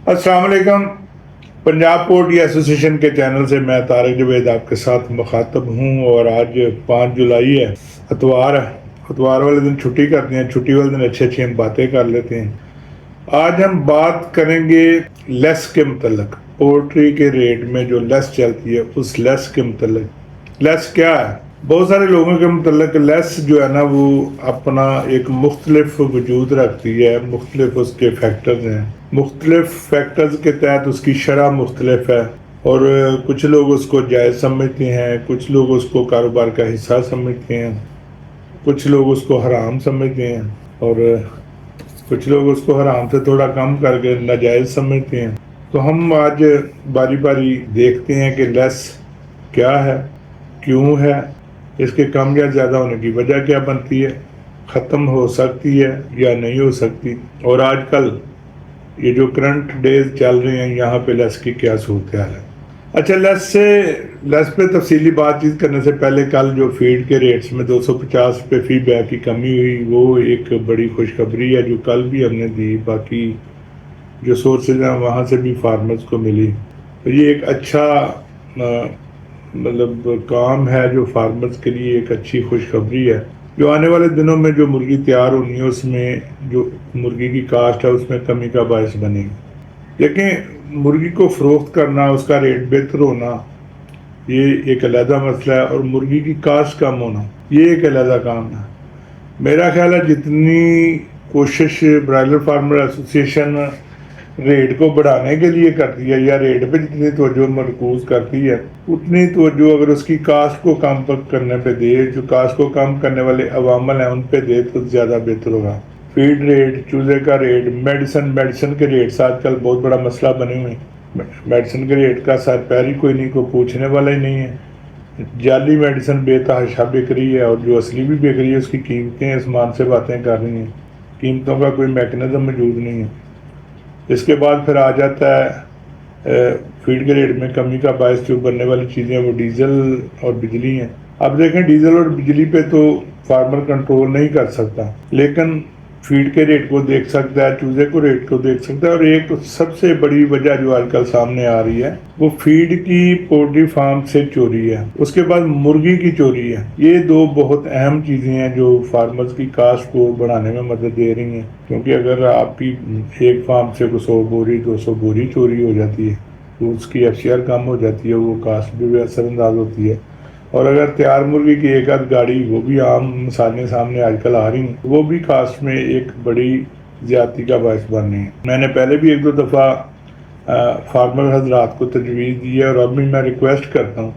السلام علیکم۔ Punjab poultry association کے چینل سے میں طارق جوید آپ کے ساتھ مخاطب ہوں، اور آج 5 جولائی ہے، اتوار ہے۔ اتوار والے دن چھٹی کرتے ہیں، چھٹی والے دن اچھی ہم باتیں کر لیتے ہیں۔ آج ہم بات کریں گے لیس کے متعلق، پولٹری کے ریٹ میں جو لیس چلتی ہے اس لیس کے متعلق۔ لیس کیا ہے؟ بہت سارے لوگوں کے متعلق لیس جو ہے نا وہ اپنا ایک مختلف وجود رکھتی ہے، مختلف اس کے فیکٹرز ہیں، مختلف فیکٹرز کے تحت اس کی شرح مختلف ہے، اور کچھ لوگ اس کو جائز سمجھتے ہیں، کچھ لوگ اس کو کاروبار کا حصہ سمجھتے ہیں، کچھ لوگ اس کو حرام سمجھتے ہیں، اور کچھ لوگ اس کو حرام سے تھوڑا کم کر کے ناجائز سمجھتے ہیں۔ تو ہم آج باری باری دیکھتے ہیں کہ لیس کیا ہے، کیوں ہے، اس کے کم یا زیادہ ہونے کی وجہ کیا بنتی ہے، ختم ہو سکتی ہے یا نہیں ہو سکتی، اور آج کل یہ جو کرنٹ ڈیز چل رہے ہیں یہاں پہ لیس کی کیا صورتحال ہے۔ اچھا، لیس پہ تفصیلی بات چیت کرنے سے پہلے کل جو فیڈ کے ریٹس میں 250 روپے فی بیگ کی کمی ہوئی، وہ ایک بڑی خوشخبری ہے جو کل بھی ہم نے دی، باقی جو سورسز ہیں وہاں سے بھی فارمرز کو ملی۔ تو یہ ایک اچھا مطلب کام ہے جو فارمرز کے لیے ایک اچھی خوشخبری ہے، جو آنے والے دنوں میں جو مرغی تیار ہونی ہے اس میں جو مرغی کی کاسٹ ہے اس میں کمی کا باعث بنے گی۔ لیکن مرغی کو فروخت کرنا، اس کا ریٹ بہتر ہونا، یہ ایک علیحدہ مسئلہ ہے، اور مرغی کی کاسٹ کم ہونا یہ ایک علیحدہ کام ہے۔ میرا خیال ہے جتنی کوشش برائلر فارمر ایسوسیشن ریٹ کو بڑھانے کے لیے کرتی ہے، یا ریٹ پہ جتنی توجہ مرکوز کرتی ہے، اتنی توجہ اگر اس کی کاسٹ کو کم کرنے پہ دے، جو کاسٹ کو کم کرنے والے عوامل ہیں ان پہ دے تو زیادہ بہتر ہوگا۔ فیڈ ریٹ، چوزے کا ریٹ، میڈیسن کے ریٹس آج کل بہت بڑا مسئلہ بنے ہوئے ہیں۔ میڈیسن کے ریٹ کا سر پیر ہی کوئی نہیں، کوئی پوچھنے والا ہی نہیں ہے۔ جعلی میڈیسن بے تحاشا بک رہی ہے، اور جو اصلی بھی بک رہی ہے اس کی قیمتیں آسمان سے باتیں کر رہی ہیں، قیمتوں کا کوئی میکنزم موجود نہیں ہے۔ اس کے بعد پھر آ جاتا ہے فیڈ کے ریٹ میں کمی کا باعث جو بننے والی چیزیں وہ ڈیزل اور بجلی ہیں۔ اب دیکھیں، ڈیزل اور بجلی پہ تو فارمر کنٹرول نہیں کر سکتا، لیکن فیڈ کے ریٹ کو دیکھ سکتا ہے، چوزے کو ریٹ کو دیکھ سکتا ہے، اور ایک سب سے بڑی وجہ جو آج کل سامنے آ رہی ہے وہ فیڈ کی پولٹری فارم سے چوری ہے، اس کے بعد مرغی کی چوری ہے۔ یہ دو بہت اہم چیزیں ہیں جو فارمرز کی کاسٹ کو بڑھانے میں مدد دے رہی ہیں، کیونکہ اگر آپ کی ایک فارم سے 100 بوری 200 بوری چوری ہو جاتی ہے تو اس کی FCR کم ہو جاتی ہے، وہ کاسٹ بھی اثر انداز ہوتی ہے۔ اور اگر تیار مرغی کی ایک آدھ گاڑی، وہ بھی عام مثالیں سامنے آج کل آ رہی ہیں، وہ بھی کاسٹ میں ایک بڑی زیادتی کا باعث بن رہی ہیں۔ میں نے پہلے بھی 1-2 دفعہ فارمر حضرات کو تجویز دی ہے، اور اب بھی میں ریکویسٹ کرتا ہوں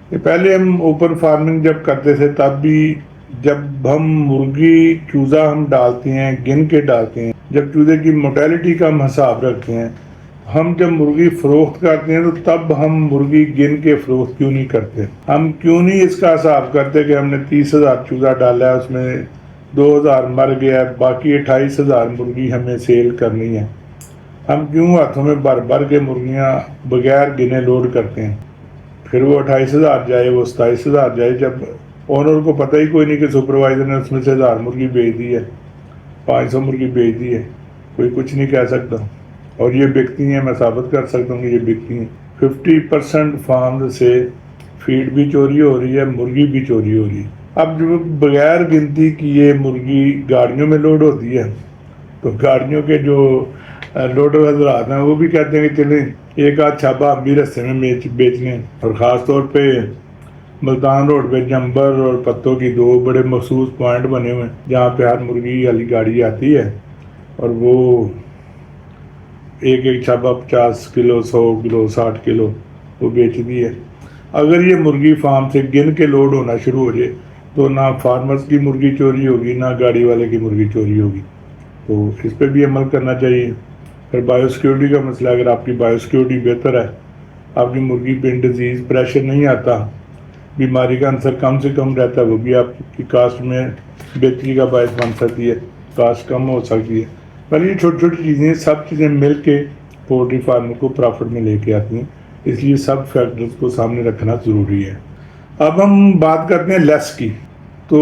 کہ پہلے ہم اوپن فارمنگ جب کرتے تھے تب بھی جب ہم مرغی چوزہ ہم ڈالتے ہیں گن کے ڈالتے ہیں، جب چوزے کی موٹیلٹی کا ہم حساب رکھتے ہیں، ہم جب مرغی فروخت کرتے ہیں تو تب ہم مرغی گن کے فروخت کیوں نہیں کرتے؟ ہم کیوں نہیں اس کا حساب کرتے کہ ہم نے 30,000 چوزہ ڈالا ہے، اس میں 2,000 مر گیا ہے، باقی 28,000 مرغی ہمیں سیل کرنی ہے؟ ہم کیوں ہاتھوں میں بھر کے مرغیاں بغیر گنے لوڈ کرتے ہیں؟ پھر وہ 28,000 جائے، وہ 27,000 جائے، جب اونر کو پتہ ہی کوئی نہیں کہ سپروائزر نے اس میں سے 1,000 مرغی بیچ دی ہے، 500 مرغی بیچ دی ہے، کوئی کچھ نہیں کہہ سکتا۔ اور یہ بکتی ہیں، میں ثابت کر سکتا ہوں کہ یہ بکتی ہیں۔ 50% فارم سے فیڈ بھی چوری ہو رہی ہے، مرغی بھی چوری ہو رہی ہے۔ اب جو بغیر گنتی کیے مرغی گاڑیوں میں لوڈ ہوتی ہے، تو گاڑیوں کے جو لوڈر حضرات ہیں وہ بھی کہتے ہیں کہ چلیں ایک آدھ چھاپا ہم بھی رستے میں بیچ لیں۔ اور خاص طور پہ ملتان روڈ پہ جمبر اور پتوں کی 2 بڑے مخصوص پوائنٹ بنے ہوئے ہیں جہاں پہ ہر مرغی والی گاڑی آتی ہے، اور وہ ایک چھاپا 50 کلو 100 کلو 60 کلو وہ بیچ دی ہے۔ اگر یہ مرغی فارم سے گن کے لوڈ ہونا شروع ہو جائے تو نہ فارمرز کی مرغی چوری ہوگی، نہ گاڑی والے کی مرغی چوری ہوگی۔ تو اس پہ بھی عمل کرنا چاہیے۔ پھر بایو سیکیورٹی کا مسئلہ، اگر آپ کی بایو سیکیورٹی بہتر ہے، آپ کی مرغی پہ ڈیزیز پریشر نہیں آتا، بیماری کا عنصر کم سے کم رہتا ہے، وہ بھی آپ کی کاسٹ میں بہتری کا باعث بن سکتی ہے، کاسٹ کم ہو سکتی ہے۔ پر یہ چھوٹی چھوٹی چیزیں، سب چیزیں مل کے پولٹری فارمر کو پرافٹ میں لے کے آتی ہیں، اس لیے سب فیکٹرز کو سامنے رکھنا ضروری ہے۔ اب ہم بات کرتے ہیں لیس کی۔ تو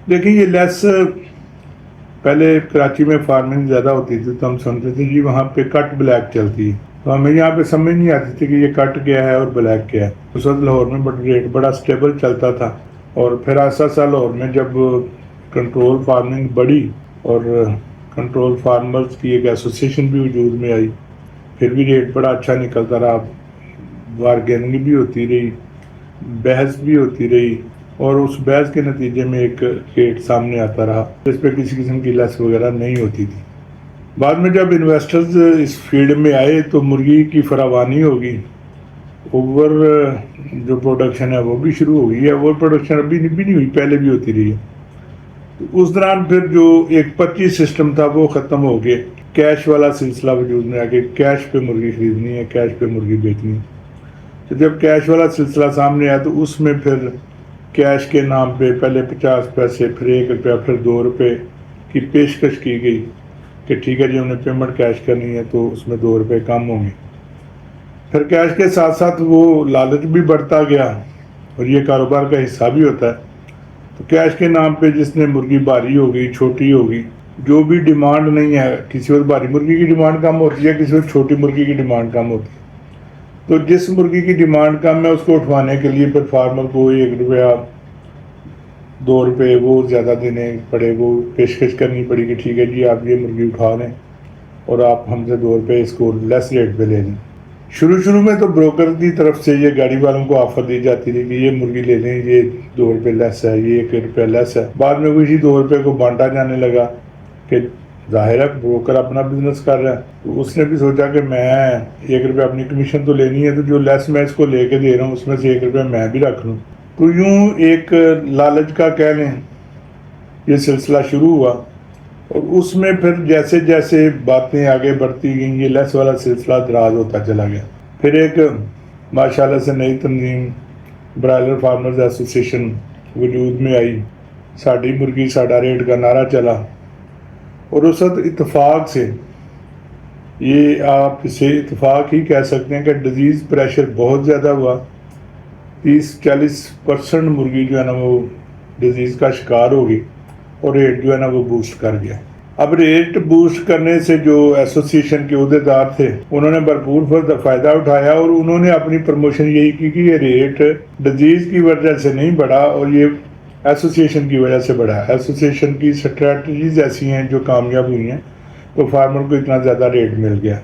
دیکھیں، یہ لیس پہلے کراچی میں فارمنگ زیادہ ہوتی تھی تو ہم سنتے تھے جی وہاں پہ کٹ بلیک چلتی ہے، تو ہمیں یہاں پہ سمجھ نہیں آتی تھی کہ یہ کٹ کیا ہے اور بلیک کیا ہے۔ اس وقت لاہور میں ریٹ بڑا سٹیبل چلتا تھا، اور پھر آہستہ آہستہ لاہور میں جب کنٹرول فارمنگ بڑھی اور کنٹرول فارمرز کی ایک ایسوسیشن بھی وجود میں آئی، پھر بھی ریٹ بڑا اچھا نکلتا رہا، بارگیننگ بھی ہوتی رہی، بحث بھی ہوتی رہی، اور اس بحث کے نتیجے میں ایک ریٹ سامنے آتا رہا جس پہ کسی قسم کی لیس وغیرہ نہیں ہوتی تھی۔ بعد میں جب انویسٹرز اس فیلڈ میں آئے تو مرغی کی فراوانی ہوگی، اوور جو پروڈکشن ہے وہ بھی شروع ہو گئی ہے، اوور پروڈکشن ابھی بھی نہیں ہوئی، پہلے بھی ہوتی رہی ہے۔ تو اس دوران پھر جو ایک پرچیز سسٹم تھا وہ ختم ہو گیا، کیش والا سلسلہ وجود میں آ کے کیش پہ مرغی خریدنی ہے، کیش پہ مرغی بیچنی ہے۔ تو جب کیش والا سلسلہ سامنے آیا تو اس میں پھر کیش کے نام پہ پہلے 50 پیسے، پھر 1 روپیہ، پھر 2 روپے کی پیشکش کی گئی کہ ٹھیک ہے جی ہم نے پیمنٹ کیش کرنی ہے تو اس میں 2 روپے کم ہوں گے۔ پھر کیش کے ساتھ ساتھ وہ لالچ بھی بڑھتا گیا، اور یہ کاروبار کا حصہ بھی ہوتا ہے۔ تو کیش کے نام پہ جس نے مرغی بھاری ہوگی، چھوٹی ہوگی، جو بھی ڈیمانڈ نہیں ہے، کسی وقت بھاری مرغی کی ڈیمانڈ کم ہوتی ہے، کسی وقت چھوٹی مرغی کی ڈیمانڈ کم ہوتی ہے، تو جس مرغی کی ڈیمانڈ کم ہے اس کو اٹھوانے کے لیے پھر فارمر کو 1 روپیہ 2 روپے وہ زیادہ دینے پڑے، وہ پیشکش کرنی پڑی کہ ٹھیک ہے جی آپ یہ مرغی اٹھا لیں اور آپ ہم سے 2 روپے اس کو لیس ریٹ پہ لے لیں۔ شروع میں تو بروکر کی طرف سے یہ گاڑی والوں کو آفر دی جاتی تھی کہ یہ مرغی لے لیں، یہ 2 روپے لیس ہے، یہ 1 روپے لیس ہے۔ بعد میں وہ اسی 2 روپے کو بانٹا جانے لگا کہ ظاہر ہے بروکر اپنا بزنس کر رہا ہے، تو اس نے بھی سوچا کہ میں 1 روپے اپنی کمیشن تو لینی ہے، تو جو لیس میں اس کو لے کے دے رہا ہوں اس میں سے 1 روپے میں بھی رکھ لوں۔ تو یوں ایک لالچ کا کہہ لیں یہ سلسلہ شروع ہوا، اور اس میں پھر جیسے جیسے باتیں آگے بڑھتی گئیں یہ لیس والا سلسلہ دراز ہوتا چلا گیا۔ پھر ایک ماشاءاللہ سے نئی تنظیم برائلر فارمرز ایسوسیشن وجود میں آئی، ساڑی مرغی ساڑا ریٹ کا نعرہ چلا، اور اس وقت اتفاق سے، یہ آپ اسے اتفاق ہی کہہ سکتے ہیں کہ ڈیزیز پریشر بہت زیادہ ہوا، 30-40% مرغی جو ہے نا وہ ڈیزیز کا شکار ہوگی، اور ریٹ جو ہے نا وہ بوسٹ کر گیا۔ اب ریٹ بوسٹ کرنے سے جو ایسوسیشن کے عہدیدار تھے انہوں نے بھرپور فائدہ اٹھایا، اور انہوں نے اپنی پروموشن یہی کی کہ یہ ریٹ ڈیزیز کی وجہ سے نہیں بڑھا اور یہ ایسوسیشن کی وجہ سے بڑھا۔ ایسوسیشن کی سٹریٹجیز ایسی ہیں جو کامیاب ہوئی ہیں، تو فارمر کو اتنا زیادہ ریٹ مل گیا۔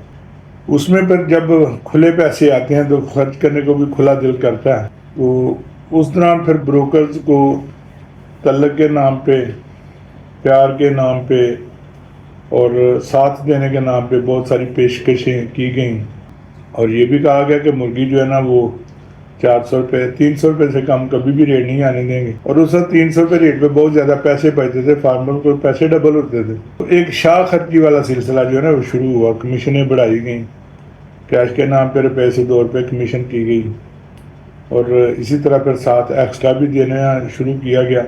اس میں پھر جب کھلے پیسے آتے ہیں تو خرچ کرنے کو بھی کھلا دل کرتا ہے، تو اس دوران پھر بروکرز کو تعلق کے نام پہ، پیار کے نام پہ اور ساتھ دینے کے نام پہ بہت ساری پیشکشیں کی گئیں، اور یہ بھی کہا گیا کہ مرغی جو ہے نا وہ 400 روپے 300 روپے سے کم کبھی بھی ریٹ نہیں آنے دیں گے، اور اس وقت 300 روپے ریٹ پہ بہت زیادہ پیسے بچتے تھے، فارمر کو پیسے ڈبل ہوتے تھے۔ تو ایک شاہ خرچی والا سلسلہ جو ہے نا وہ شروع ہوا، کمیشنیں بڑھائی گئیں، کیش کے نام پہ روپے سے 2 روپے کمیشن کی گئی، اور اسی طرح پھر ساتھ ایکسٹرا بھی دینا شروع کیا گیا۔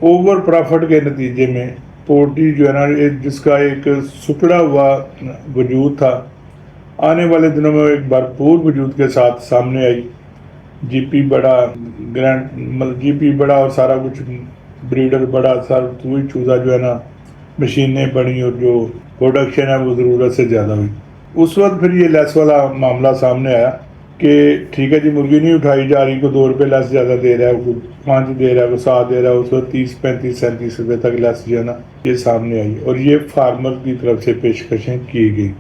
اوور پرافٹ کے نتیجے میں پولٹری جو ہے نا جس کا ایک سکڑا ہوا وجود تھا، آنے والے دنوں میں ایک بھرپور وجود کے ساتھ سامنے آئی۔ جی پی بڑا، جی پی بڑا اور سارا کچھ، بریڈر بڑا، سارا کوئی چوزہ جو ہے نا مشینیں بڑی، اور جو پروڈکشن ہے وہ ضرورت سے زیادہ ہوئی۔ اس وقت پھر یہ لیس والا معاملہ سامنے آیا کہ ٹھیک ہے جی مرغی نہیں اٹھائی جا رہی، کو 2 روپے لیس زیادہ دے رہا ہے، کو 5 دے رہا ہے، کو 7 دے رہا ہے، اس وقت 30 35 37 روپے تک لیس جو ہے نا یہ سامنے آئی، اور یہ فارمر کی طرف سے پیشکشیں کی گئی۔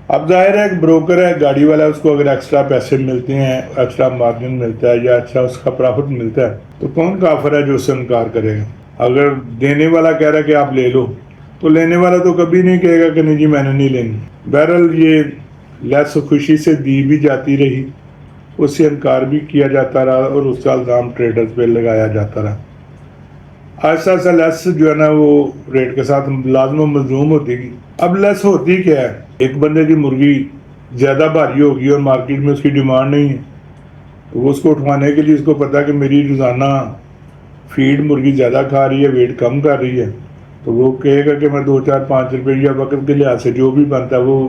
اب ظاہر ہے ایک بروکر ہے، گاڑی والا، اس کو اگر ایکسٹرا پیسے ملتے ہیں، ایکسٹرا مارجن ملتا ہے یا ایکسٹرا اس کا پرافٹ ملتا ہے، تو کون کافر ہے جو اس سے انکار کرے گا؟ اگر دینے والا کہہ رہا ہے کہ آپ لے لو، تو لینے والا تو کبھی نہیں کہے گا کہ نہیں جی میں نے نہیں لینی۔ بہرحال یہ لیس خوشی سے دی بھی جاتی رہی، اس سے انکار بھی کیا جاتا رہا، اور اس کا الزام ٹریڈرز پہ لگایا جاتا رہا۔ آہستہ آہستہ لیس جو ہے نا وہ ریٹ کے ساتھ لازم و ملزوم ہوتی گئی۔ اب لیس ہوتی کیا ہے؟ ایک بندے کی مرغی زیادہ بھاری ہوگی اور مارکیٹ میں اس کی ڈیمانڈ نہیں ہے، تو وہ اس کو اٹھوانے کے لیے اس کو پتا کہ میری روزانہ فیڈ مرغی زیادہ کھا رہی ہے، ویٹ کم کر رہی ہے، تو وہ کہے گا کہ میں 2 4 5 روپے یا وقت کے لحاظ سے جو بھی بنتا ہے وہ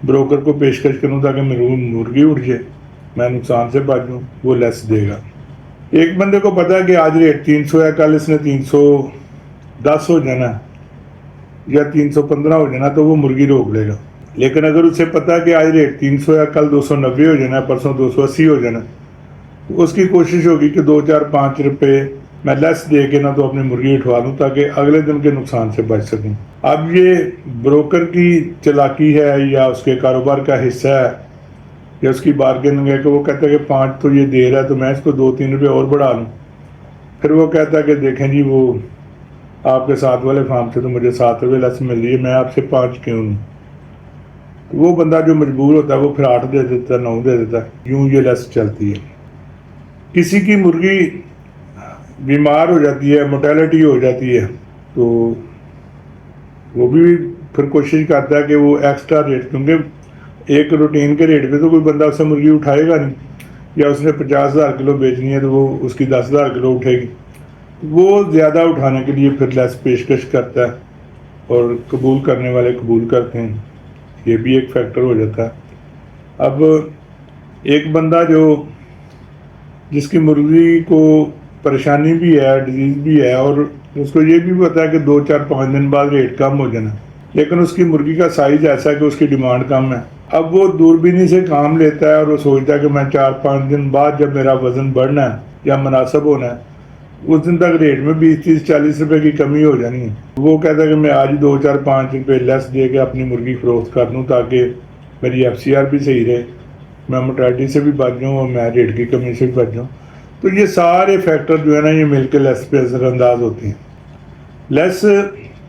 بروکر کو پیشکش کروں تاکہ میری مرغی اٹھ جائے، میں نقصان سے بچ جاؤں، وہ لیس دے گا۔ ایک بندے کو پتا ہے کہ آج ریٹ 300 ہے، کل اس نے 310 ہو جانا ہے، یا 315 ہو جانا تو وہ مرغی روک لے گا. لیکن اگر اسے پتا کہ آج ریٹ 300 ہے، کل 290 ہو جانا ہے، پرسوں 280 ہو جانا، تو اس کی کوشش ہوگی کہ 2 4 5 روپے میں لیس دے کے نہ تو اپنی مرغی اٹھوا لوں تاکہ اگلے دن کے نقصان سے بچ سکوں. اب یہ بروکر کی چلاکی ہے یا اس کے کاروبار کا حصہ ہے یا اس کی بارگیننگ ہے کہ وہ کہتا ہے کہ 5 تو یہ دے رہا ہے تو میں اس کو 2 3 روپے اور بڑھا لوں. پھر وہ کہتا ہے کہ دیکھیں جی وہ آپ کے ساتھ والے فارم سے تو مجھے 7 روپے لیس مل رہی ہے، میں آپ سے 5 کیوں لوں. وہ بندہ جو مجبور ہوتا ہے وہ پھر 8 دے دیتا ہے، 9 دے دیتا ہے، یوں یہ لیس چلتی ہے. کسی کی مرغی بیمار ہو جاتی ہے، موٹیلٹی ہو جاتی ہے، تو وہ بھی پھر کوشش کرتا ہے کہ وہ ایکسٹرا ریٹ، کیونکہ ایک روٹین کے ریٹ پہ تو کوئی بندہ اس سے مرغی اٹھائے گا نہیں، یا اس نے 50,000 کلو بیچنی ہے تو وہ اس کی 10,000 کلو اٹھے گی. وہ زیادہ اٹھانے کے لیے پھر لیس پیشکش کرتا ہے اور قبول کرنے والے قبول کرتے ہیں. یہ بھی ایک فیکٹر ہو جاتا ہے. اب ایک بندہ جس کی مرغی کو پریشانی بھی ہے، ڈیزیز بھی ہے، اور اس کو یہ بھی پتا ہے کہ 2 4 5 دن بعد ریٹ کم ہو جانا، لیکن اس کی مرغی کا سائز ایسا ہے کہ اس کی ڈیمانڈ کم ہے. اب وہ دوربینی سے کام لیتا ہے اور وہ سوچتا ہے کہ میں 4 5 دن بعد جب میرا وزن بڑھنا ہے یا مناسب ہونا ہے اس دن تک ریٹ میں 20 30 40 روپے کی کمی ہو جانی ہے. وہ کہتا ہے کہ میں آج 2 4 5 روپے لیس دے کے اپنی مرغی فروخت کر دوں تاکہ میری FCR بھی صحیح رہے، میں موٹیلٹی سے بھی بچ جاؤں اور میں ریٹ کی کمی سے بھی بچ جاؤں. تو یہ سارے فیکٹر جو ہے نا یہ مل کے لیس پہ اثر انداز ہوتے ہیں. لیس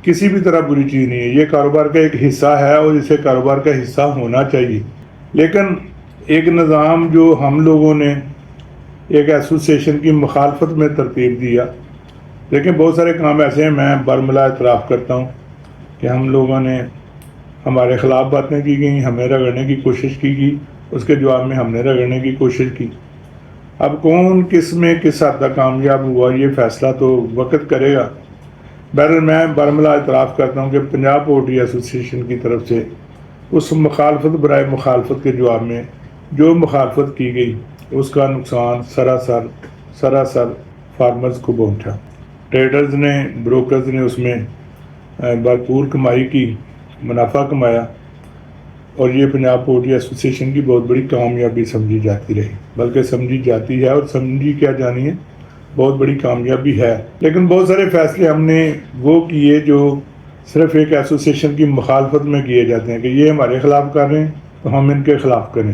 کسی بھی طرح بری چیز نہیں ہے، یہ کاروبار کا ایک حصہ ہے اور اسے کاروبار کا حصہ ہونا چاہیے. لیکن ایک نظام جو ہم لوگوں نے ایک ایسوسیشن کی مخالفت میں ترتیب دیا، لیکن بہت سارے کام ایسے ہیں، میں برملا اعتراف کرتا ہوں کہ ہم لوگوں نے ہمارے خلاف باتیں کی گئیں، ہمیں رگڑنے کی کوشش کی گئی، اس کے جواب میں ہم نے رگڑنے کی کوشش کی. اب کون کس میں کس حد تک کامیاب ہوا یہ فیصلہ تو وقت کرے گا. بہرحال میں برملا اعتراف کرتا ہوں کہ پنجاب پولٹری ایسوسیشن کی طرف سے اس مخالفت برائے مخالفت کے جواب میں جو مخالفت کی گئی اس کا نقصان سراسر فارمرز کو پہنچا. ٹریڈرز نے، بروکرز نے اس میں بھرپور کمائی کی، منافع کمایا، اور یہ پنجاب پولٹری ایسوسیشن کی بہت بڑی کامیابی سمجھی جاتی رہی، بلکہ سمجھی جاتی ہے اور سمجھی کیا جانی ہے، بہت بڑی کامیابی ہے. لیکن بہت سارے فیصلے ہم نے وہ کیے جو صرف ایک ایسوسیشن کی مخالفت میں کیے جاتے ہیں کہ یہ ہمارے خلاف کر رہے ہیں تو ہم ان کے خلاف کریں.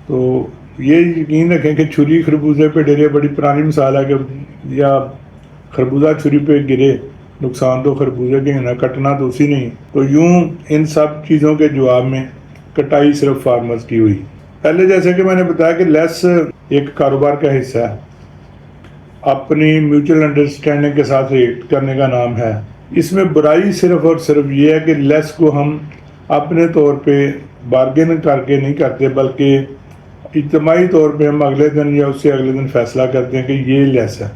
تو یہ یقین رکھیں کہ چھری خربوزے پہ ڈرے، بڑی پرانی مثال ہے کہ یا خربوزہ چھری پہ گرے، نقصان تو خربوزے کے ہونا، کٹنا تو اسی نہیں. تو یوں ان سب چیزوں کے جواب میں کٹائی صرف فارمرز کی ہوئی. پہلے جیسے کہ میں نے بتایا کہ لیس ایک کاروبار کا حصہ ہے، اپنی میوچل انڈرسٹینڈنگ کے ساتھ ریٹ کرنے کا نام ہے. اس میں برائی صرف اور صرف یہ ہے کہ لیس کو ہم اپنے طور پہ بارگین کر کے نہیں کرتے، بلکہ اجتماعی طور پہ ہم اگلے دن یا اس سے اگلے دن فیصلہ کرتے ہیں کہ یہ لیس ہے.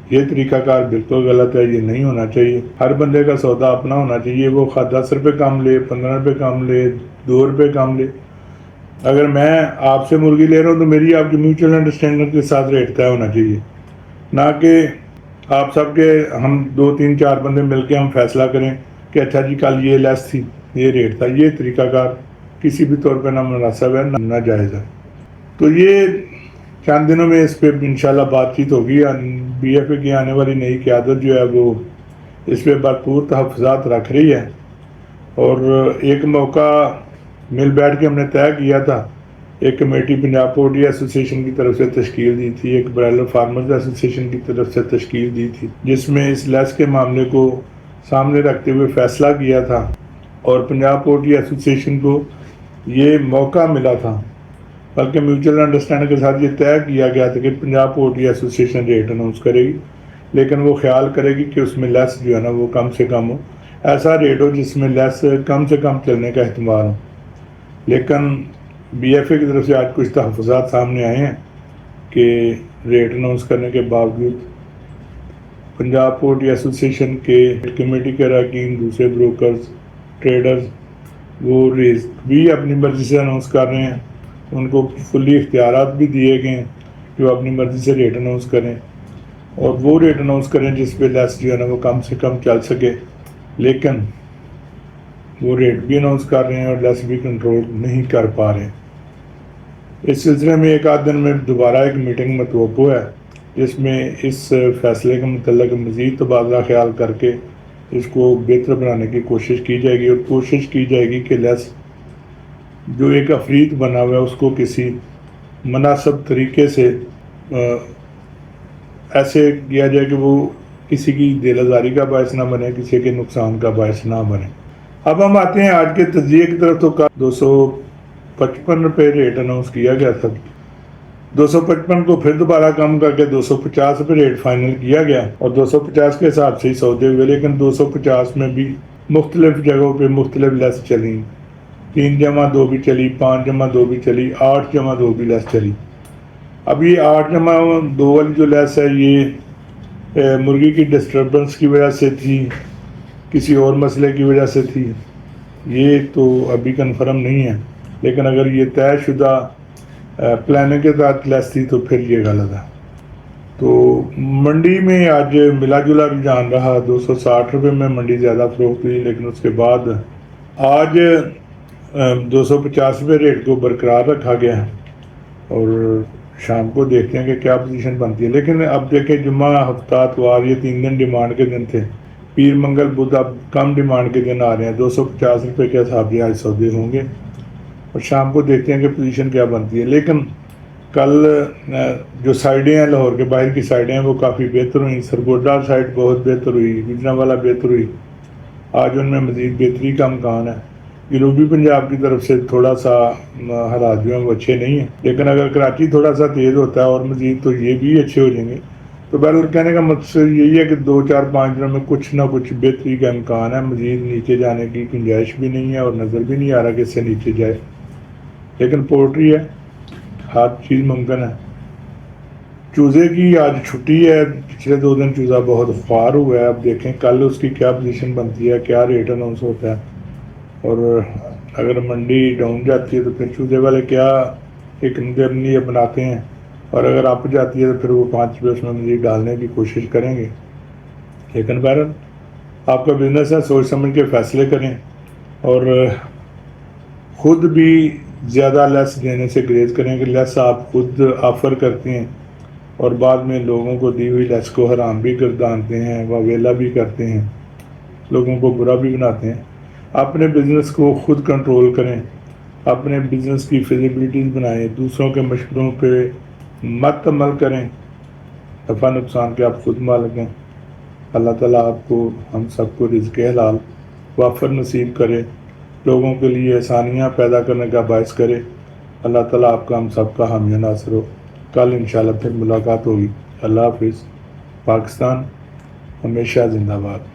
یہ طریقہ کار بالکل غلط ہے، یہ نہیں ہونا چاہیے. ہر بندے کا سودا اپنا ہونا چاہیے، وہ 10 روپے کم لے، 15 روپے کم لے، 2 روپے کم لے. اگر میں آپ سے مرغی لے رہا ہوں تو میری آپ کی میوچل انڈرسٹینڈنگ کے ساتھ ریٹ طے ہونا چاہیے، نہ کہ آپ سب کے ہم 2 3 4 بندے مل کے ہم فیصلہ کریں کہ اچھا جی کل یہ لیس تھی، یہ ریٹ تھا. یہ طریقہ کار کسی بھی طور پہ نہ مناسب ہے نہ ناجائز ہے. تو یہ چند دنوں میں اس پہ انشاءاللہ بات چیت ہوگی. BFA کی آنے والی نئی قیادت جو ہے وہ اس پہ بھرپور تحفظات رکھ رہی ہے، اور ایک موقع مل بیٹھ کے ہم نے طے کیا تھا، ایک کمیٹی پنجاب پولٹری ایسوسیشن کی طرف سے تشکیل دی تھی، ایک برائلر فارمرز ایسوسیشن کی طرف سے تشکیل دی تھی، جس میں اس لیس کے معاملے کو سامنے رکھتے ہوئے فیصلہ کیا تھا، اور پنجاب پولٹری ایسوسیشن کو یہ موقع ملا تھا، بلکہ میوچل انڈرسٹینڈنگ کے ساتھ یہ طے کیا گیا تھا کہ Punjab poultry association rate announce کرے گی، لیکن وہ خیال کرے گی کہ اس میں لیس جو ہے نا وہ کم سے کم ہو، ایسا ریٹ ہو جس میں لیس کم سے کم چلنے کا احتمال ہو. لیکن BFA کی طرف سے آج کچھ تحفظات سامنے آئے ہیں کہ ریٹ اناؤنس کرنے کے باوجود پنجاب پولٹری ایسوسیشن کے کمیٹی کے اراکین، دوسرے بروکرز، ٹریڈرز، وہ ریٹ بھی اپنی مرضی سے اناؤنس کر رہے ہیں. ان کو فلی اختیارات بھی دیے گئے ہیں کہ وہ اپنی مرضی سے ریٹ اناؤنس کریں، اور وہ ریٹ اناؤنس کریں جس پہ لیس جو ہے نا وہ کم سے کم چل سکے. لیکن وہ ریٹ بھی اناؤنس کر رہے ہیں اور لیس بھی کنٹرول نہیں کر پا رہے. اس سلسلے میں ایک آدھ دن میں دوبارہ ایک میٹنگ متوقع ہے جس میں اس فیصلے کے متعلق مزید تبادلہ خیال کر کے اس کو بہتر بنانے کی کوشش کی جائے گی، اور کوشش کی جائے گی کہ لیس جو ایک افریط بنا ہوا ہے اس کو کسی مناسب طریقے سے ایسے کیا جائے کہ وہ کسی کی دل آزاری کا باعث نہ بنے، کسی کے نقصان کا باعث نہ بنے. اب ہم آتے ہیں آج کے تجزیے کی طرف. تو 255 روپے ریٹ اناؤنس کیا گیا تھا، 255 کو پھر دوبارہ کم کر کے 250 روپے ریٹ فائنل کیا گیا اور 250 کے حساب سے ہی سودے ہوئے. لیکن 250 میں بھی مختلف جگہوں پہ مختلف لیس چلی، 3+2 بھی چلی، 5+2 بھی چلی، 8+2 بھی لیس چلی. اب یہ 8+2 والی جو لیس ہے یہ مرغی کی ڈسٹربنس کی وجہ سے تھی، کسی اور مسئلے کی وجہ سے تھی، یہ تو ابھی کنفرم نہیں ہے. لیکن اگر یہ طے شدہ پلاننگ کے تحت لیس تھی تو پھر یہ غلط ہے. تو منڈی میں آج ملا جلا رجحان رہا، 260 روپے میں منڈی زیادہ فروخت ہوئی، لیکن اس کے بعد آج 250 روپے ریٹ کو برقرار رکھا گیا ہے اور شام کو دیکھتے ہیں کہ کیا پوزیشن بنتی ہے. لیکن اب دیکھیں جمعہ ہفتہ اتوار یہ 3 دن ڈیمانڈ کے دن تھے، پیر منگل بدھ اب کم ڈیمانڈ کے دن آ رہے ہیں. 250 روپے کے حساب سے آج سودے ہوں گے اور شام کو دیکھتے ہیں کہ پوزیشن کیا بنتی ہے. لیکن کل جو سائڈیں ہیں لاہور کے باہر کی سائڈیں ہیں وہ کافی بہتر ہوئیں. سرگوڈا سائڈ بہت بہتر ہوئی، گجرانوالہ بہتر ہوئی، آج ان میں مزید بہتری کا امکان ہے. جنوبی پنجاب کی طرف سے تھوڑا سا حالات جو ہیں وہ اچھے نہیں ہیں، لیکن اگر کراچی تھوڑا سا تیز ہوتا ہے اور مزید تو یہ بھی اچھے ہو جائیں گے. تو بہرحال کہنے کا مقصد یہی ہے کہ 2-4-5 دنوں میں کچھ نہ کچھ بہتری کا امکان ہے. مزید نیچے جانے کی گنجائش بھی نہیں ہے اور نظر بھی نہیں آ رہا کہ اس سے نیچے جائے، لیکن پولٹری ہے، ہر چیز ممکن ہے. چوزے کی آج چھٹی ہے، پچھلے 2 دن چوزہ بہت خوار ہوا ہے. اب دیکھیں کل اس کی کیا پوزیشن بنتی ہے، کیا ریٹ اناؤنس ہوتا ہے، اور اگر منڈی ڈاؤن جاتی ہے تو پھر چوزے والے کیا ایک نظریہ بناتے ہیں، اور اگر اپ جاتی ہے تو پھر وہ 5 روپے اس میں مزید ڈالنے کی کوشش کریں گے. لیکن بہرحال آپ کا بزنس ہے، سوچ سمجھ کے فیصلے کریں اور خود بھی زیادہ لیس دینے سے گریز کریں کہ لیس آپ خود آفر کرتے ہیں اور بعد میں لوگوں کو دی ہوئی لیس کو حرام بھی گردانتے ہیں، واویلا بھی کرتے ہیں، لوگوں کو برا بھی بناتے ہیں. اپنے بزنس کو خود کنٹرول کریں، اپنے بزنس کی فیزیبلٹیز بنائیں، دوسروں کے مشوروں پہ مت عمل کریں، نفع نقصان کے آپ خود مالک ہیں. اللہ تعالیٰ آپ کو ہم سب کو رزق حلال وافر نصیب کرے، لوگوں کے لیے آسانیاں پیدا کرنے کا باعث کرے. اللہ تعالیٰ آپ کا ہم سب کا حامی ناصر ہو. کل انشاءاللہ پھر ملاقات ہوگی. اللہ حافظ. پاکستان ہمیشہ زندہ باد.